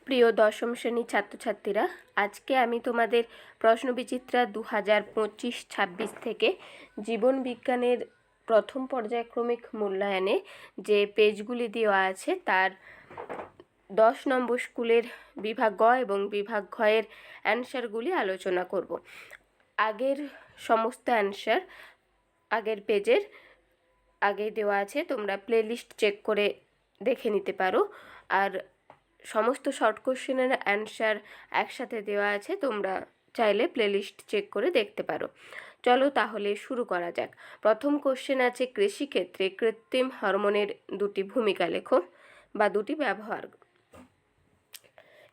প্রিয় দশম শ্রেণীর ছাত্রছাত্রীরা, আজকে আমি তোমাদের প্রশ্নবিচিত্রা 2025-26 থেকে জীবন বিজ্ঞানের প্রথম পর্যায়ক্রমিক মূল্যায়নে যে পেজগুলি দেওয়া আছে তার 10 নম্বর স্কুলের বিভাগ গ এবং বিভাগ ঘ এর অ্যান্সারগুলি আলোচনা করব। আগের সমস্ত অ্যান্সার আগের পেজের আগে দেওয়া আছে, তোমরা প্লেলিস্ট চেক করে দেখে নিতে পারো। আর সমস্ত শর্ট কোশ্চেনের অ্যান্সার একসাথে দেওয়া আছে, তোমরা চাইলে প্লেলিস্ট চেক করে দেখতে পারো। চলো তাহলে শুরু করা যাক। প্রথম কোশ্চেন আছে, কৃষিক্ষেত্রে কৃত্রিম হরমোনের দুটি ভূমিকা লেখো বা দুটি ব্যবহার।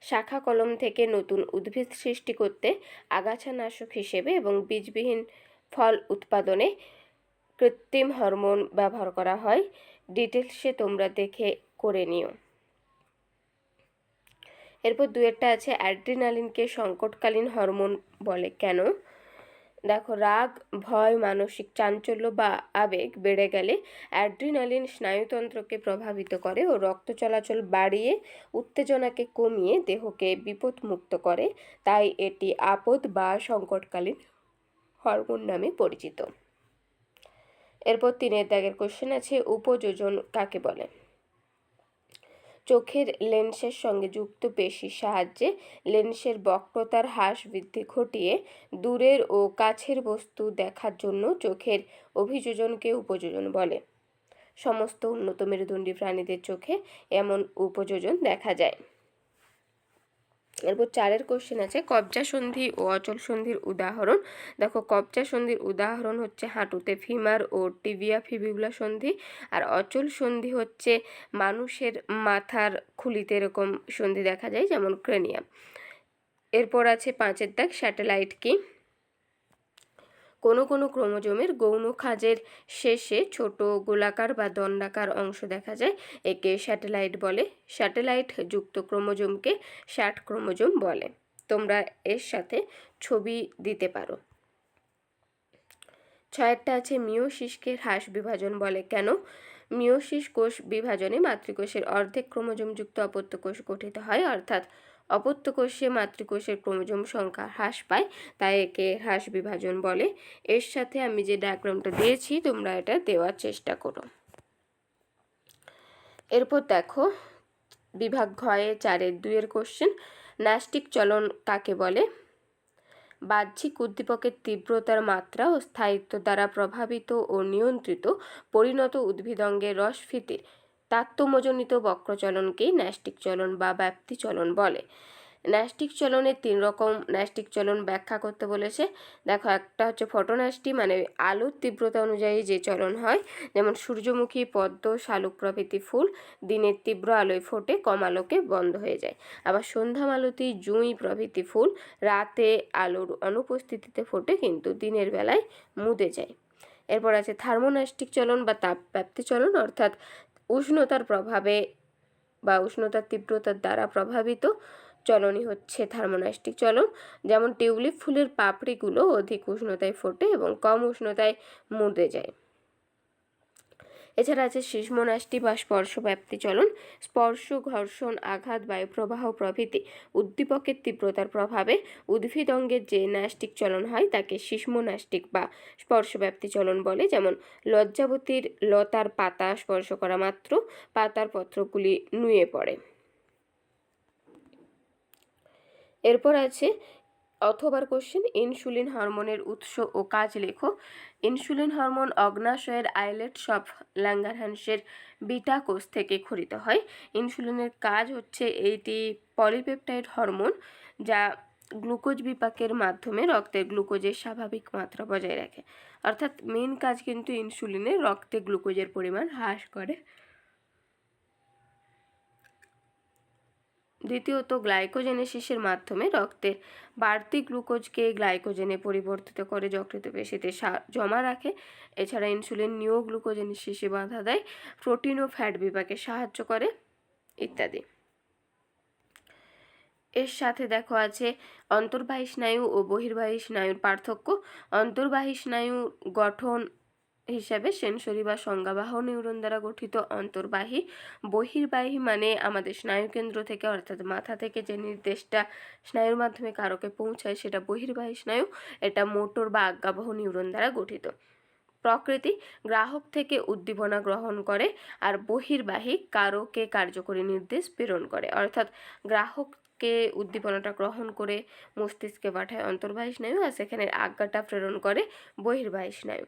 শাখা কলম থেকে নতুন উদ্ভিদ সৃষ্টি করতে আগাছানাশক হিসেবে এবং বীজবিহীন ফল উৎপাদনে কৃত্রিম হরমোন ব্যবহার করা হয়। ডিটেলসে তোমরা দেখে করে নিও। এরপর দুয়েরটা আছে, অ্যাড্রিনালিনকে সংকটকালীন হরমোন বলে কেন? দেখো, রাগ, ভয়, মানসিক চাঞ্চল্য বা আবেগ বেড়ে গেলে অ্যাড্রিনালিন স্নায়ুতন্ত্রকে প্রভাবিত করে ও রক্ত চলাচল বাড়িয়ে উত্তেজনাকে কমিয়ে দেহকে বিপদমুক্ত করে, তাই এটি আপদ বা সংকটকালীন হরমোন নামে পরিচিত। এরপর 3 দাগের কোশ্চেন আছে, উপযোজন কাকে বলে? চোখের লেন্সের সঙ্গে যুক্ত পেশির সাহায্যে লেন্সের বক্রতার হ্রাস বৃদ্ধি ঘটিয়ে দূরের ও কাছের বস্তু দেখার জন্য চোখের অভিযোজনকে উপযোজন বলে। সমস্ত উন্নত মেরুদণ্ডী প্রাণীদের চোখে এমন উপযোজন দেখা যায়। এরপর 4 কোশ্চেন আছে, কবজা সন্ধি ও অচল সন্ধির উদাহরণ। দেখো, কবজা সন্ধির উদাহরণ হচ্ছে হাঁটুতে ফিমার ও টিবিয়া ফিবিউলা সন্ধি, আর অচল সন্ধি হচ্ছে মানুষের মাথার খুলিতে এরকম সন্ধি দেখা যায়, যেমন ক্রেনিয়াম। এরপর আছে 5 দাগ, স্যাটেলাইট কি? কোনো কোনো ক্রোমোজোমের গৌণ খাঁজের শেষে ছোট গোলাকার বা দণ্ডাকার অংশ দেখা যায়, একে স্যাটেলাইট বলে। স্যাটেলাইট যুক্ত ক্রোমোজোমকে শ্যাট ক্রোমোজোম বলে। তোমরা এর সাথে ছবি দিতে পারো। 6 আছে, মিওসিসকে হ্রাস বিভাজন বলে কেন? মিওসিস কোষ বিভাজনে মাতৃকোষের অর্ধেক ক্রোমোজোমযুক্ত অপত্য কোষ গঠিত হয়, অর্থাৎ অপত্য কোষে মাতৃকোষের ক্রোমোজোম সংখ্যা হ্রাস পায়, তাই একে হ্রাস বিভাজন বলে। এর সাথে আমি যে ডায়াগ্রামটা দিয়েছি তোমরা এটা দেওয়ার চেষ্টা করো। এরপর দেখো, বিভাগ ঘ এ 4-2 কোশ্চেন, ন্যাস্টিক চলন কাকে বলে? বাহ্যিক উদ্দীপকের তীব্রতার মাত্রা ও স্থায়িত্ব দ্বারা প্রভাবিত ও নিয়ন্ত্রিত পরিণত উদ্ভিদঙ্গের রসফিতির তাত্ত্বমজনিত বক্রচলনকেই ন্যাস্টিক চলন বা ব্যাপ্তি চলন বলে। ন্যাস্টিক চলনের 3 রকম ন্যাস্টিক চলন ব্যাখ্যা করতে বলেছে। দেখো, একটা হচ্ছে ফটোন্যাস্টি, মানে আলোর তীব্রতা অনুযায়ী যে চলন হয়, যেমন সূর্যমুখী, পদ্ম, শালুক প্রভৃতি ফুল দিনের তীব্র আলোয় ফোটে, কম আলোকে বন্ধ হয়ে যায়। আবার সন্ধ্যামালতী, জুঁই প্রভৃতি ফুল রাতে আলোর অনুপস্থিতিতে ফোটে, কিন্তু দিনের বেলায় মুদে যায়। এরপর আছে থার্মোন্যাস্টিক চলন বা তাপব্যাপ্তি চলন, অর্থাৎ উষ্ণতার প্রভাবে বা উষ্ণতার তীব্রতার দ্বারা প্রভাবিত চলনই হচ্ছে থার্মোন্যাস্টিক চলন। যেমন টিউলিপ ফুলের পাপড়িগুলো অধিক উষ্ণতায় ফোটে এবং কম উষ্ণতায় মুদে যায়। এছাড়া আছে সিসমোন্যাস্টি বা স্পর্শব্যাপ্তি চলন। স্পর্শ, ঘর্ষণ, আঘাত, বায়ুপ্রবাহ প্রভৃতি উদ্দীপকের তীব্রতার প্রভাবে উদ্ভিদ অঙ্গের যে ন্যাস্টিক চলন হয় তাকে সিসমোন্যাস্টিক বা স্পর্শব্যাপ্তি চলন বলে। যেমন লজ্জাবতীর লতার পাতা স্পর্শ করা মাত্র পাতার পত্রগুলি নুয়ে পড়ে। এরপর আছে অথবার কোশ্চেন, ইনসুলিন হরমোনের উৎস ও কাজ লেখো। ইনসুলিন হরমোন অগ্নাশয়ের আইলেটস অফ ল্যাঙ্গারহ্যান্সের বিটা কোষ থেকে ক্ষরিত হয়। ইনসুলিনের কাজ হচ্ছে এইটি পলিপেপটাইড হরমোন, যা গ্লুকোজ বিপাকের মাধ্যমে রক্তের গ্লুকোজের স্বাভাবিক মাত্রা বজায় রাখে। অর্থাৎ মেন কাজ কিন্তু ইনসুলিনের রক্তে গ্লুকোজের পরিমাণ হ্রাস করে। দ্বিতীয়ত, গ্লাইকোজেনেসিসের মাধ্যমে রক্তের বাড়তি গ্লুকোজকে গ্লাইকোজেনে পরিবর্তিত করে যকৃত পেশিতে জমা রাখে। এছাড়া ইনসুলিন নিওগ্লুকোজেনেসিসে বাধা দেয়, প্রোটিন ও ফ্যাট বিপাকে সাহায্য করে ইত্যাদি। এর সাথে দেখো আছে অন্তর্বাহী স্নায়ু ও বহির্বাহী স্নায়ুর পার্থক্য। অন্তর্বাহী স্নায়ু গঠন হিসাবে সেন্সরি বা সংজ্ঞাবাহ নিউরন দ্বারা গঠিত অন্তর্বাহী। বহির্বাহী মানে আমাদের স্নায়ুকেন্দ্র থেকে অর্থাৎ মাথা থেকে যে নির্দেশটা স্নায়ুর মাধ্যমে কারকে পৌঁছায় সেটা বহির্বাহী স্নায়ু। এটা মোটর বা আজ্ঞাবহ নিউরন দ্বারা গঠিত। প্রকৃতি গ্রাহক থেকে উদ্দীপনা গ্রহণ করে আর বহির্বাহী কারকে কার্যকরী নির্দেশ প্রেরণ করে, অর্থাৎ গ্রাহককে উদ্দীপনাটা গ্রহণ করে মস্তিষ্কে পাঠায় অন্তর্বাহী স্নায়ু আর সেখানে আজ্ঞাটা প্রেরণ করে বহির্বাহী স্নায়ু।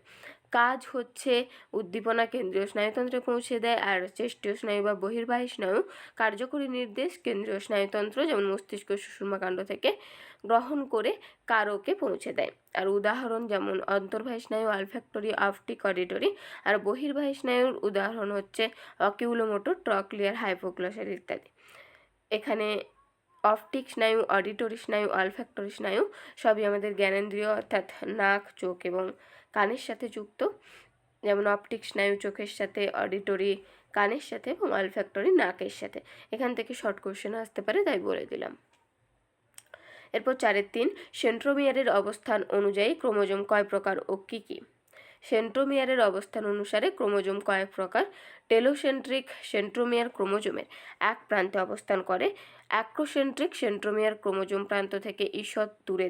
কাজ হচ্ছে উদ্দীপনা কেন্দ্রীয় স্নায়ুতন্ত্রে পৌঁছে দেয় আর চেষ্টীয় স্নায়ু বা বহির্বাহী স্নায়ু কার্যকরী নির্দেশ কেন্দ্রীয় স্নায়ুতন্ত্র যেমন মস্তিষ্ক সুষুম্নাকাণ্ড থেকে গ্রহণ করে কারকে পৌঁছে দেয়। আর উদাহরণ যেমন অন্তর্বাহী স্নায়ু অলফ্যাক্টরি, অপটিক, অডিটরি। আর বহির্বাহী স্নায়ুর উদাহরণ হচ্ছে অকিউলোমোটর, ট্রক্লিয়ার, হাইপোগ্লসাল ইত্যাদি। এখানে অপটিক স্নায়ু, অডিটরি স্নায়ু, অলফ্যাক্টরি স্নায়ু সবই আমাদের জ্ঞানেন্দ্রিয় অর্থাৎ নাক, চোখ এবং কানের সাথে যুক্ত। যেমন অপটিক স্নায়ু চোখের সাথে, অডিটরি কানের সাথে এবং অলফ্যাক্টরি নাকের সাথে। এখান থেকে শর্ট কোশ্চেন আসতে পারে, তাই বলে দিলাম। এরপর 4-3 সেন্ট্রোমিয়ারের অবস্থান অনুযায়ী ক্রোমোজোম কয় প্রকার ও কী কী? সেন্ট্রোমিয়ারের অবস্থান অনুসারে ক্রোমোজোম কয়েক প্রকার। টেলোসেন্ট্রিক সেন্ট্রোমিয়ার ক্রোমোজোমের এক প্রান্তে অবস্থান করে। অ্যাক্রোসেন্ট্রিক সেন্ট্রোমিয়ার ক্রোমোজোম প্রান্ত থেকে ঈষৎ দূরে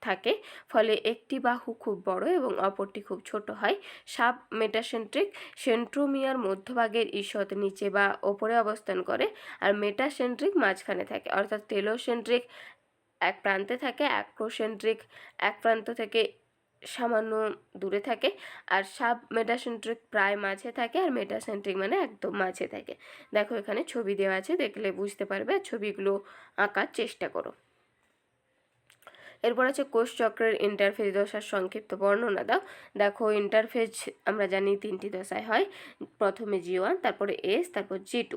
থাকে, ফলে একটি বাহু খুব বড় এবং অপরটি খুব ছোট হয়। সাব মেটাসেন্ট্রিক সেন্ট্রোমিয়ার মধ্যভাগের ঈষৎ নিচে বা ওপরে অবস্থান করে আর মেটাসেন্ট্রিক মাঝখানে থাকে, অর্থাৎ টেলোসেন্ট্রিক এক প্রান্তে থাকে, অ্যাক্রোসেন্ট্রিক এক প্রান্ত থেকে সামান্য দূরে থাকে, আর সাব মেটাসেন্ট্রিক প্রায় মাঝে থাকে, আর মেটাসেন্ট্রিক মানে একদম মাঝে থাকে। দেখো এখানে ছবি দেওয়া আছে, দেখলে বুঝতে পারবে, ছবিগুলো আঁকার চেষ্টা করো। এরপর আছে কোষ চক্রের ইন্টারফেজ দশার সংক্ষিপ্ত বর্ণনা দাও। দেখো ইন্টারফেজ আমরা জানি 3টি দশায় হয়, প্রথমে G1, তারপরে S, তারপর G2।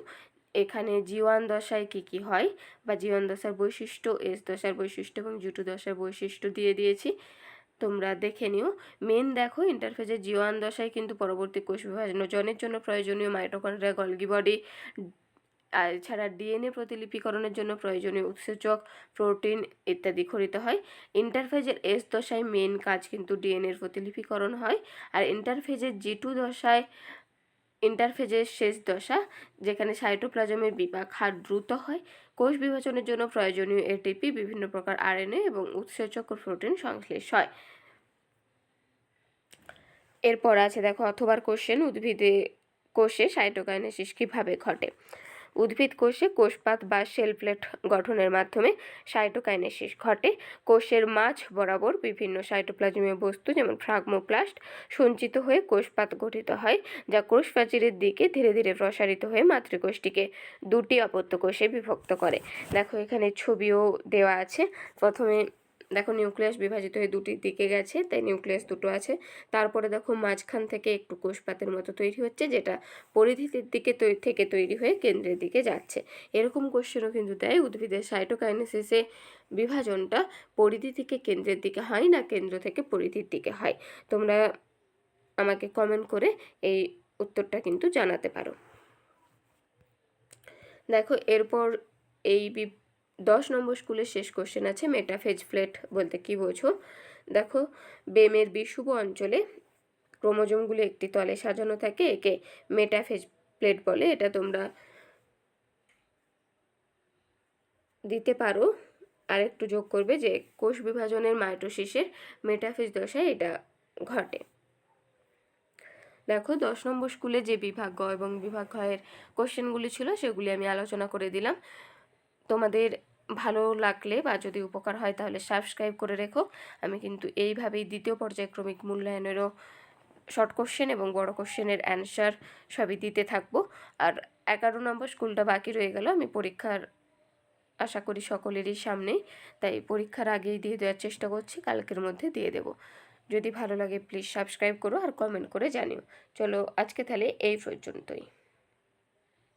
এখানে G1 দশায় কী হয় বা G1 দশার বৈশিষ্ট্য, S দশার বৈশিষ্ট্য এবং G2 দশার বৈশিষ্ট্য দিয়ে দিয়েছি, তোমরা দেখে নিও। মেন দেখো ইন্টারফেজে G1 দশায় কিন্তু পরবর্তী কোষ বিভাজনের জন্য প্রয়োজনীয় মাইটোকন্ড্রিয়া, গলগি বডি, আর এছাড়া ডিএনএ প্রতিলিপিকরণের জন্য প্রয়োজনীয় উৎসেচক, প্রোটিন ইত্যাদি খরিত হয়। ইন্টারফেজের এস দশায় মেন কাজ কিন্তু ডিএনএর প্রতিলিপিকরণ হয়। আর ইন্টারফেজের G2 দশায় ইন্টারফেজের শেষ দশা, যেখানে সাইটোপ্লাজমের বিপাক হার দ্রুত হয়। কোষ বিভাজনের জন্য প্রয়োজনীয় এটিপি, বিভিন্ন প্রকার আরএনএ এবং উৎসেচক ও প্রোটিন সংশ্লেষ হয়। এরপর আছে দেখো অথবার কোশ্চেন, উদ্ভিদে কোষে সাইটোকাইনেসিস কীভাবে ঘটে? উদ্ভিদ কোষে কোষপাত বা সেল প্লেট গঠনের মাধ্যমে সাইটোকাইনেসিস ঘটে। কোষের মাঝ বরাবর বিভিন্ন সাইটোপ্লাজমীয় বস্তু যেমন ফ্রাগমোপ্লাস্ট সঞ্চিত হয়ে কোষপাত গঠিত হয়, যা কোষ প্রাচীরের দিকে ধীরে ধীরে প্রসারিত হয়ে মাতৃকোষটিকে দুটি অপত্য কোষে বিভক্ত করে। দেখো এখানে ছবিও দেওয়া আছে। প্রথমে দেখো নিউক্লিয়াস বিভাজিত হয়ে দুটি দিকে গেছে, তাই নিউক্লিয়াস দুটো আছে। তারপরে দেখো মাঝখান থেকে একটু কোষপাতের মতো তৈরি হচ্ছে, যেটা পরিধির দিকে থেকে তৈরি হয়ে কেন্দ্রের দিকে যাচ্ছে। এরকম কোশ্চেনও কিন্তু দেয়, উদ্ভিদের সাইটোকাইনেসিসে বিভাজনটা পরিধি থেকে কেন্দ্রের দিকে হয় না কেন্দ্র থেকে পরিধির দিকে হয়। তোমরা আমাকে কমেন্ট করে এই উত্তরটা কিন্তু জানাতে পারো। দেখো এরপর এই 10 নম্বর স্কুলের শেষ কোশ্চেন আছে, মেটাফেজ প্লেট বলতে কি বোঝো? দেখো বেমের বিষুব অঞ্চলে ক্রোমোজোমগুলো একটি তলে সাজানো থাকে, একে মেটাফেজ প্লেট বলে। এটা তোমরা দিতে পারো। আর একটু যোগ করবে যে কোষ বিভাজনের মাইটোসিসের মেটাফেজ দশায় এটা ঘটে। দেখো 10 নম্বর স্কুলে যে বিভাগ গ এবং বিভাগ ঘ এর কোশ্চেনগুলি ছিল সেগুলি আমি আলোচনা করে দিলাম। তোমাদের ভালো লাগলে বা যদি উপকার হয় তাহলে সাবস্ক্রাইব করে রেখো। আমি কিন্তু এইভাবেই দ্বিতীয় পর্যায়ক্রমিক মূল্যায়নেরও শর্ট কোশ্চেন এবং বড় কোশ্চেনের অ্যান্সার সবই দিতে থাকবো। আর 11 নম্বর স্কুলটা বাকি রয়ে গেল, আমি পরীক্ষার আশা করি সকলেরই সামনেই, তাই পরীক্ষার আগেই দিয়ে দেওয়ার চেষ্টা করছি, কালকের মধ্যে দিয়ে দেব। যদি ভালো লাগে প্লিজ সাবস্ক্রাইব করো আর কমেন্ট করে জানিও। চলো আজকে তাহলে এই পর্যন্তই।